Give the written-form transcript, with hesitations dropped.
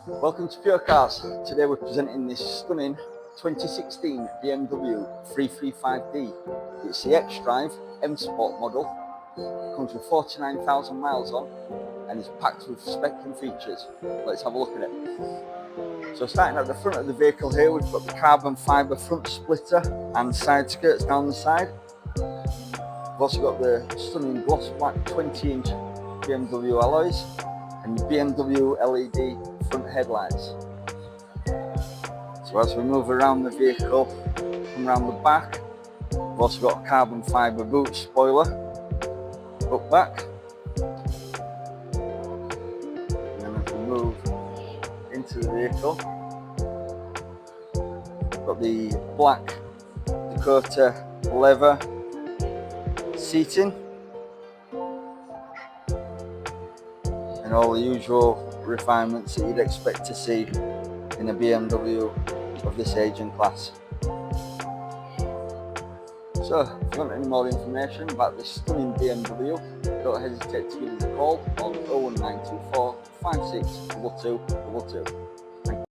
Welcome to Pure Cars. Today we're presenting this stunning 2016 BMW 335D. It's the xDrive M Sport model, comes with 49,000 miles on and is packed with spec and features. Let's have a look at it. So starting at the front of the vehicle here, we've got the carbon fibre front splitter and side skirts down the side. We've also got the stunning gloss black 20-inch BMW alloys and the BMW LED front headlights. So as we move around the vehicle, come around the back, we've also got a carbon fibre boot spoiler up back. And then as we move into the vehicle, we've got the black Dakota leather seating and all the usual refinements that you'd expect to see in a BMW of this age and class. So if you want any more information about this stunning BMW, don't hesitate to give us a call on 01924 56 2222.